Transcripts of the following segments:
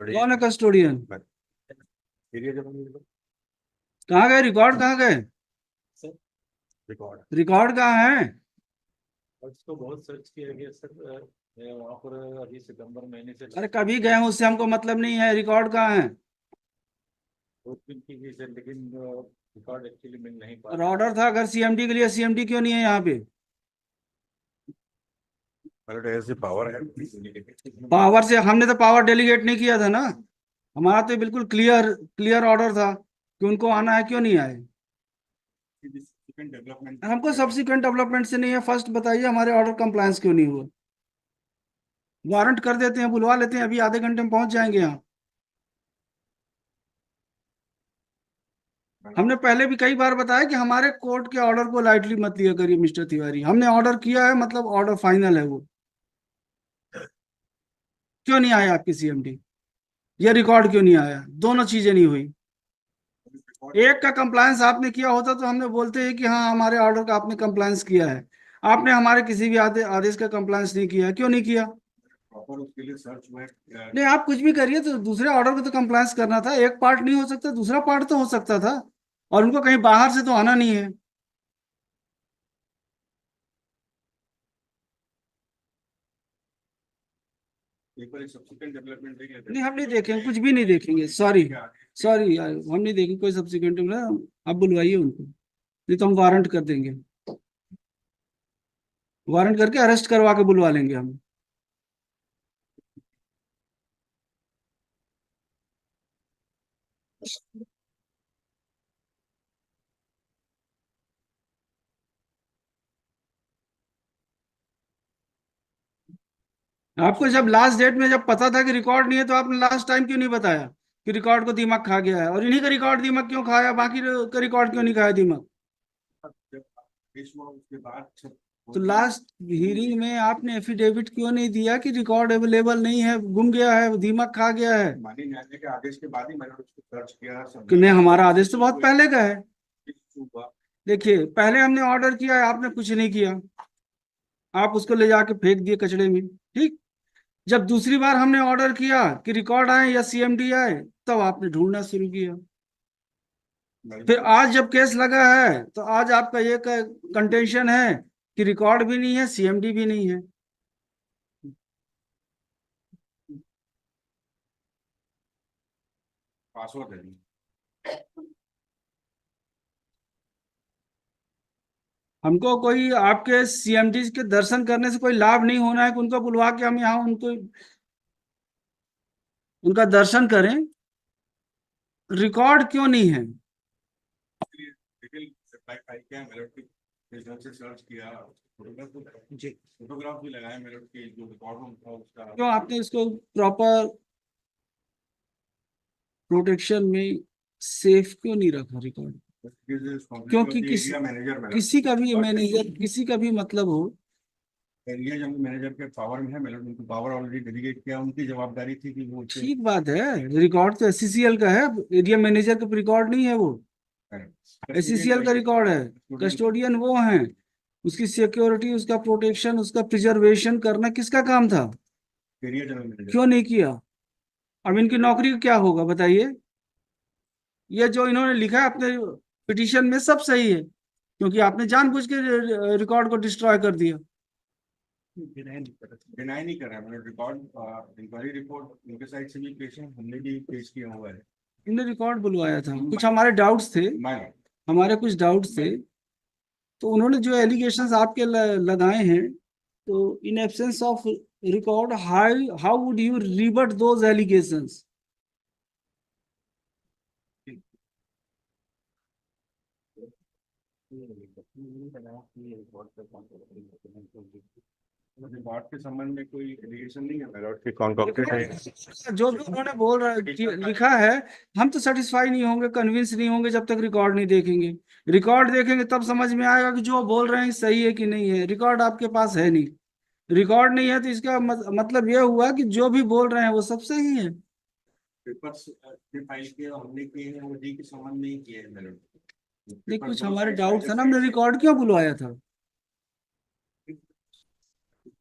कौन है कस्टोडियन? कहाँ गए रिकॉर्ड? कहाँ गए रिकॉर्ड? रिकॉर्ड? कहाँ है? उसको बहुत सर्च किया गया सर, वहाँ पर अभी सितंबर महीने से अरे कभी गए हैं उससे हमको मतलब नहीं है। रिकॉर्ड कहाँ है? बहुत दिन की गई सर, लेकिन रिकॉर्ड एक्चुअली मिल नहीं पा और रहा। ऑर्डर था अगर सीएमडी के लिए, सीएमडी क्यों नहीं है यहाँ पे? ऐसे पावर है। पावर से हमने तो पावर डेलीगेट नहीं किया था ना। हमारा तो बिल्कुल क्लियर क्लियर ऑर्डर था कि उनको आना है, क्यों नहीं आए? डेवलपमेंट हमको सब्सिक्वेंट डेवलपमेंट से नहीं है, फर्स्ट बताइए हमारे ऑर्डर कंप्लायंस क्यों नहीं हुआ? वारंट कर देते हैं, बुलवा लेते हैं, अभी आधे घंटे में पहुंच जाएंगे यहाँ। हमने पहले भी कई बार बताया कि हमारे कोर्ट के ऑर्डर को लाइटली मत लिया करिए मिस्टर तिवारी। हमने ऑर्डर किया है, मतलब ऑर्डर फाइनल है वो। क्यों नहीं आया आपकी सीएमडी? ये रिकॉर्ड क्यों नहीं आया? दोनों चीजें नहीं हुई। एक का कंप्लायंस आपने किया होता तो हमने बोलते हैं कि हाँ हमारे ऑर्डर का आपने कंप्लायंस किया है। आपने हमारे किसी भी आदेश का कंप्लायंस नहीं किया। क्यों नहीं किया? प्रॉपर उसके लिए सर्च हुआ नहीं, आप कुछ भी करिए, तो दूसरे ऑर्डर को तो कंप्लायंस करना था। एक पार्ट नहीं हो सकता, दूसरा पार्ट तो हो सकता था। और उनको कहीं बाहर से तो आना नहीं है। एक बार सब्सिक्वेंट डेवलपमेंट देख लेते हैं। नहीं, हम नहीं देखेंगे, कुछ भी नहीं देखेंगे। सॉरी सॉरी यार, हम नहीं देखेंगे कोई सब्सिक्वेंट ना। आप बुलवाइए उनको, नहीं तो हम वारंट कर देंगे। वारंट करके अरेस्ट करवा के बुलवा लेंगे हम। आपको जब लास्ट डेट में जब पता था कि रिकॉर्ड नहीं है, तो आपने लास्ट टाइम क्यों नहीं बताया कि रिकॉर्ड को दीमक खा गया है? और इन्हीं का रिकॉर्ड दीमक क्यों खाया, बाकी का रिकॉर्ड क्यों नहीं खाया दीमक? उसके बाद तो लास्ट हियरिंग में आपने एफिडेविट क्यों नहीं दिया कि रिकॉर्ड अवेलेबल नहीं है, गुम गया है, दीमक खा गया है? माननीय न्यायालय के आदेश के बाद ही मैंने उसको दर्ज किया। कि नहीं, हमारा आदेश तो बहुत पहले का है। हुआ। देखिए, पहले हमने ऑर्डर किया है, आपने कुछ नहीं किया। आप उसको ले जाके फेंक दिए कचड़े में। ठीक। जब दूसरी बार हमने ऑर्डर किया कि रिकॉर्ड आए या सीएमडी आए, तब आपने ढूंढना शुरू किया। फिर आज जब केस लगा है, तो आज आपका ये कंटेंशन है कि रिकॉर्ड भी नहीं है, सीएमडी भी नहीं है। पासवर्ड है। हमको कोई आपके सीएमडी के दर्शन करने से कोई लाभ नहीं होना है कि उनको बुलवा के हम यहाँ उनको उनका दर्शन करें। रिकॉर्ड क्यों नहीं है? सर्च किया, फोटोग्राफ भी लगाया मेरे के जो रिकॉर्ड था उसका। क्यों आपने इसको प्रॉपर प्रोटेक्शन में सेफ क्यों नहीं रखा रिकॉर्ड? क्योंकि किसी का भी मतलब हो। एरिया जंग मैनेजर के पावर में है, मैंने उनको पावर ऑलरेडी डेलीगेट किया। उनकी जवाबदारी थी कि वो ठीक बात है, रिकॉर्ड तो एससीसीएल का है, एरिया मैनेजर का रिकॉर्ड नहीं है वो। एससीसीएल का रिकॉर्ड है। कस्टोडियन वो है। उसकी सिक्योरिटी, उसका प्रोटेक्शन, उसका प्रिजर्वेशन करना किसका काम था? Area general manager. क्यों नहीं किया? अब इनकी नौकरी का क्या होगा बताइए? ये जो इन्होंने लिखा है अपने पिटीशन में सब सही है, क्योंकि आपने जानबूझ के रिकॉर्ड को डिस्ट्रॉय कर दिया। डिनाई नहीं कर रहा है, मैंने रिकॉर्ड इंक्वायरी रिपोर्ट उनके साइड से भी पेश है, हमने भी पेश किया हुआ है। इन्होंने रिकॉर्ड बुलवाया था, कुछ हमारे डाउट्स थे, हमारे कुछ डाउट्स थे, तो उन्होंने जो एलिगेशंस आपके लगाए हैं, तो in absence of record how how would you रिबट those allegations? Record के संबंध में कोई एलिगेशन नहीं है मेरठ के कॉन्कॉक्टेड है। जो भी उन्होंने लिखा है, हम तो सेटिस्फाई नहीं होंगे, कन्विंस नहीं होंगे जब तक रिकॉर्ड नहीं देखेंगे। रिकॉर्ड देखेंगे तब समझ में आएगा कि जो बोल रहे हैं सही है कि नहीं है। रिकॉर्ड आपके पास है नहीं। रिकॉर्ड नहीं है तो इसका मतलब यह हुआ कि जो भी बोल रहे हैं वो सब सही है। पेपर्स फाइल किए हमने किए हैं, वो जी के संबंध नहीं किए हैं मेरठ। नहीं, कुछ हमारे डाउट था ना, हमने रिकॉर्ड क्यों बुलवाया था?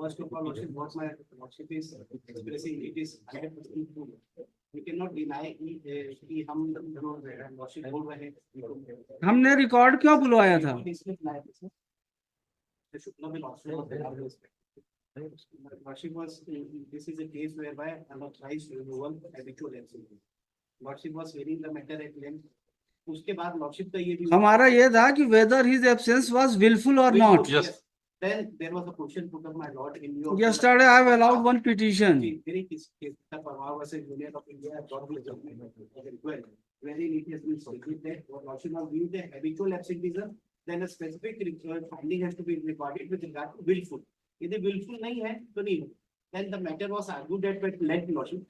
First of all, Lordship, what my Lordship is expressing, it is cannot deny कि हम लॉर्डशिप बोल रहे हैं। हमने रिकॉर्ड क्यों बुलवाया था? इसमें बुलाया था सर, शुक्ला में lordship was this is a case whereby unauthorized removal habitual absence. Lordship was hearing the matter at length. उसके बाद लॉर्डशिप का ये भी हमारा ये था कि whether his absence was willful or not. Yes. Then there was a question put up, my lord, in your Yesterday I have allowed one petition. very case Parmar versus Union of India has got the judgment well, wherein it has been stated that lordship has viewed the habitual absenteeism, then a specific finding has to be recorded with regard to willful. यदि willful नहीं है तो नहीं, then the matter was argued at length lordship.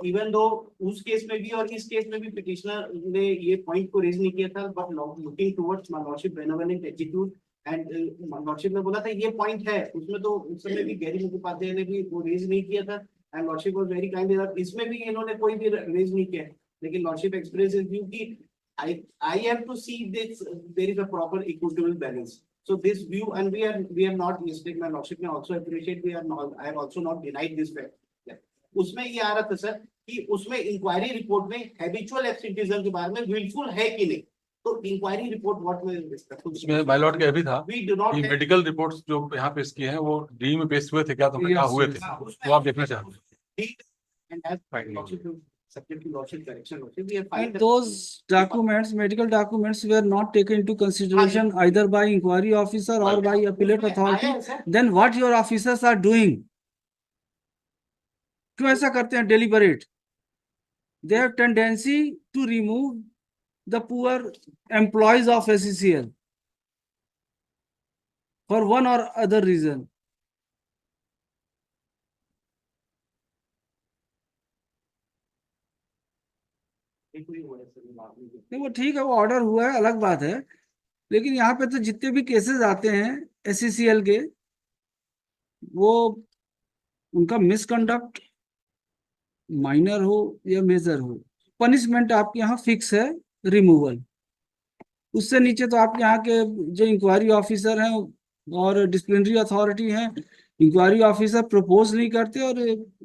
Even though उस case में भी और इस केस में भी पिटिशनर ने ये पॉइंट को रेज नहीं किया था, but looking towards my lordship benevolent attitude and lordship ने बोला था ये पॉइंट है, उसमें तो उस समय भी गैरी मुखोपाध्याय ने भी वो रेज नहीं किया था and lordship was very kind, इसमें भी इन्होंने कोई भी रेज नहीं किया, लेकिन लॉर्डशिप एक्सप्रेस इज व्यू की I have to see this there is a proper equitable balance. So this view, and we are not listed, my lordship may also appreciate, we are not, I have also not denied this fact. उसमें ये आ रहा था sir कि उसमें inquiry report में habitual absenteeism के बारे में विलफुल है कि नहीं, तो इंक्वायरी रिपोर्ट व्हाट में उसमें माय लॉर्ड का भी था वी डू नॉट कि मेडिकल रिपोर्ट्स जो यहाँ पेश किए हैं वो डी में पेश हुए थे क्या, तो हमने कहा हुए थे, वो आप देखना चाहते हैं। and as subject to lordship correction lordship, we have And filed those documents, medical documents were not taken into consideration either by inquiry officer or by appellate authority. Then what your officers are doing? क्यों ऐसा करते हैं deliberate? They have tendency to remove the poor employees of SCCL for one or other reason. नहीं वो ठीक है, वो order हुआ है अलग बात है, लेकिन यहाँ पे तो जितने भी केसेस आते हैं SCCL के, वो उनका मिसकंडक्ट माइनर हो या मेजर हो, पनिशमेंट आपके यहाँ फिक्स है, रिमूवल। उससे नीचे तो आपके यहाँ के जो इंक्वायरी ऑफिसर हैं और डिसिप्लिनरी अथॉरिटी हैं, इंक्वायरी ऑफिसर प्रपोज नहीं करते और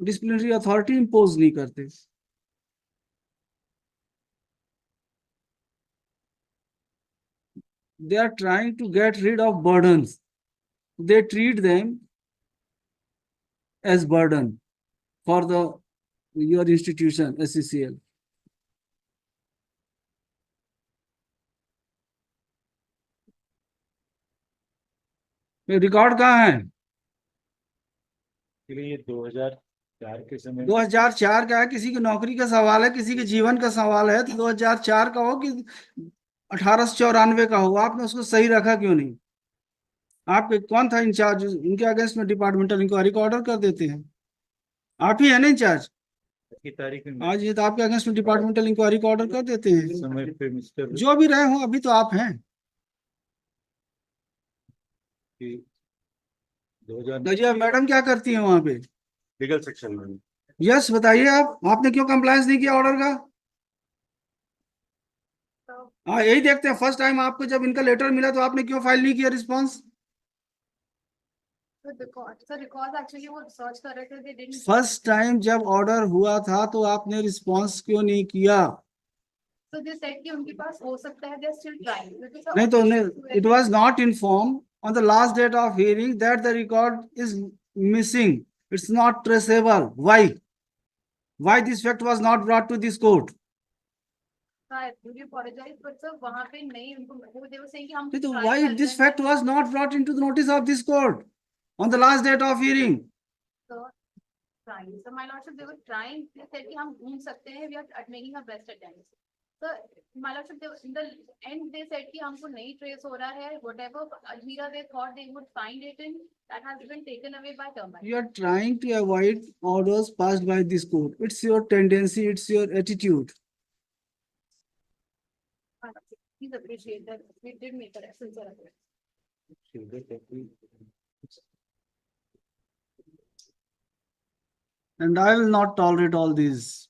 डिसिप्लिनरी अथॉरिटी इम्पोज नहीं करते। They are trying to get rid of burdens. They treat them as burden for your institution SCCL. Record कहाँ है? ये 2004 के समय 2004 का है, किसी की नौकरी का सवाल है, किसी के जीवन का सवाल है, तो 2004 का हो कि 1894 का हो, आपने उसको सही रखा क्यों नहीं? आपके कौन था इंचार्ज? उनके अगेंस्ट में डिपार्टमेंटल इंक्वायरी का ऑर्डर कर देते हैं, आप ही है ना इंचार्ज की तारीख में आज, ये तो आपके अगेंस्ट में डिपार्टमेंटल इंक्वायरी का ऑर्डर कर देते हैं। समय पे मिस्टर जो भी रहे हो, अभी तो आप हैं। 2000 मैडम क्या करती है वहां पे? लीगल सेक्शन में यस बताइए, आपने क्यों कंप्लायंस नहीं किया ऑर्डर का? हाँ यही देखते हैं, फर्स्ट टाइम आपको जब इनका लेटर मिला तो आपने क्यों फाइल नहीं किया रिस्पॉन्स? फर्स्ट टाइम जब ऑर्डर हुआ था तो आपने रिस्पॉन्स क्यों नहीं किया? So they said कि उनके पास हो सकता है, they are still trying. नहीं तो it was not informed on the last date of hearing that the record is missing, it's not traceable. Why this fact was not brought to this court? I really apologize, but sir वहाँ पे नहीं उनको they were saying कि हम नहीं तो try why कर this रहे हैं। fact was not brought into the notice of this court on the last date of hearing? So trying, so my lordship they were trying, they said कि हम ढूंढ सकते हैं, we are making our best attempts. So my lordship they in the end they said कि हमको नहीं trace हो रहा है, whatever Ajmera they thought they would find it in, that has been taken away by termite. You are trying to avoid orders passed by this court. It's your tendency, it's your attitude. Please appreciate that we did make a sincere effort. And I will not tolerate all these.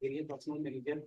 Area personnel manager,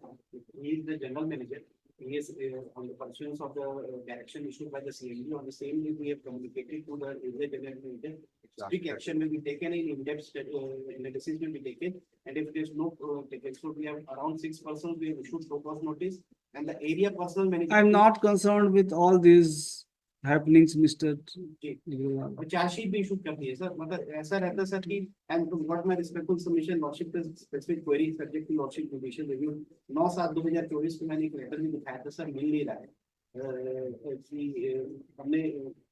he is the general manager. Yes, on the pursuance of the direction issued by the CMD, on the same day, we have communicated to the area general manager. Strict action will be taken in in-depth analysis will be taken, and if there is no taken, so we have around 6 persons, we have issued so cause notice, and the area personal manager. I'm not concerned with all these happenings, Mr. Ji. Agrawal. और chargesheet भी issue कर दी है sir, मतलब ऐसा रहता है sir कि and what my respectful submission lordship पे specific query subject to lordship judicial review 9/7/2024 को मैंने एक लेटर भी दिखाया था सर, मिल नहीं रहा है हमने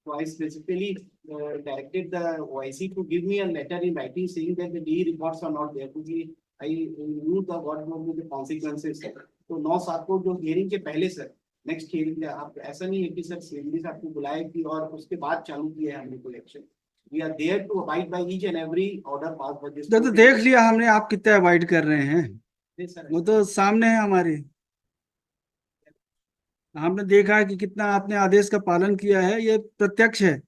twice specifically directed the OIC to give me a letter in writing saying that the DE reports are not there क्योंकि I knew the what would be the consequences sir। तो 9/7 को जो हियरिंग के पहले सर नेक्स्ट हियरिंग आप ऐसा नहीं है कि सर सीएमडी साहब को बुलाए कि और उसके बाद चालू किया है हमने collection. We are there to abide by each and every order pass by this. तो देख लिया हमने आप कितना अवॉइड कर रहे हैं, सर वो तो सामने है हमारे। हमने देखा है कि कितना आपने आदेश का पालन किया है, ये प्रत्यक्ष है।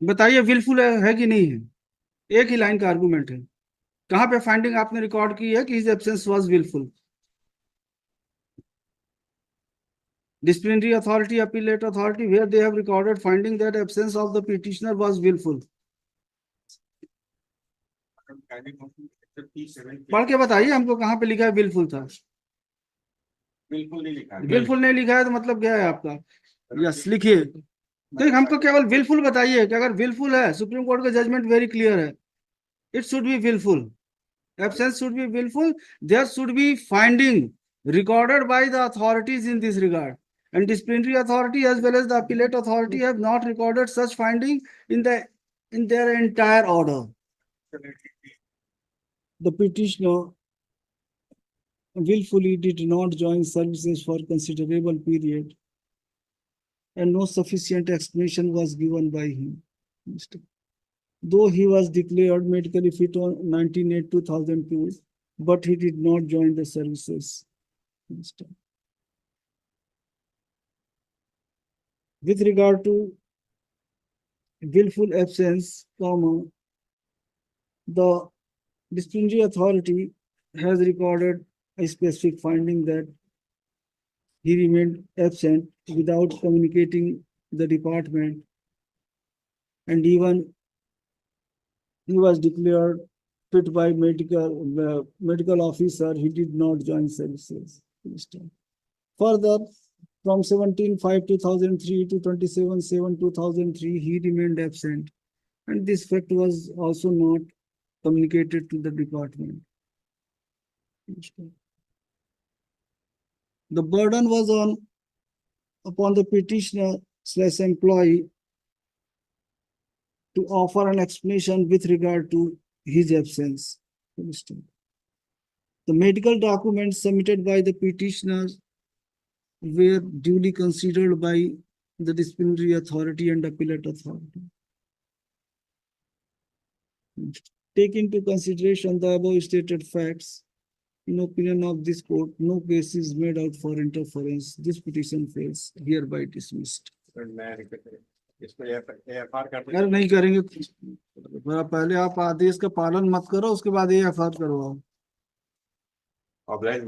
बताइए विलफुल है कि नहीं है? एक ही लाइन का आर्गुमेंट है। कहाँ पे फाइंडिंग आपने रिकॉर्ड की है कि his absence was wilful? Disciplinary authority, appellate authority, where they have recorded finding that absence of the petitioner was willful. पढ़ के बताइए हमको कहाँ पे लिखा है willful था। बिल्कुल नहीं लिखा है। willful नहीं लिखा है तो मतलब क्या है आपका? यस लिखिए। तो हमको केवल willful बताइए कि अगर willful है, सुप्रीम कोर्ट का जजमेंट वेरी क्लियर है, it should be willful, absence should be willful, there should be finding recorded by the authorities in this regard, and disciplinary authority as well as the appellate authority have not recorded such finding in their entire order. The petitioner willfully did not join services for considerable period, and no sufficient explanation was given by him. Though he was declared medically fit on 19/8/2002, but he did not join the services. With regard to willful absence, the disciplinary authority has recorded a specific finding that he remained absent without communicating the department, and even he was declared fit by medical officer, he did not join services. Further, from 17/5/2003 to 27/7/2003, he remained absent, and this fact was also not communicated to the department. The burden was upon the petitioner/employee to offer an explanation with regard to his absence. The medical documents submitted by the petitioners were duly considered by the disciplinary authority and appellate authority. Take into consideration the above stated facts. In opinion of this court, no case is made out for interference. This petition fails, hereby dismissed. इसको AFR करते अगर नहीं करेंगे, पहले आप आदेश का पालन मत करो, उसके बाद AFR करवाओ। ऑब्लाइज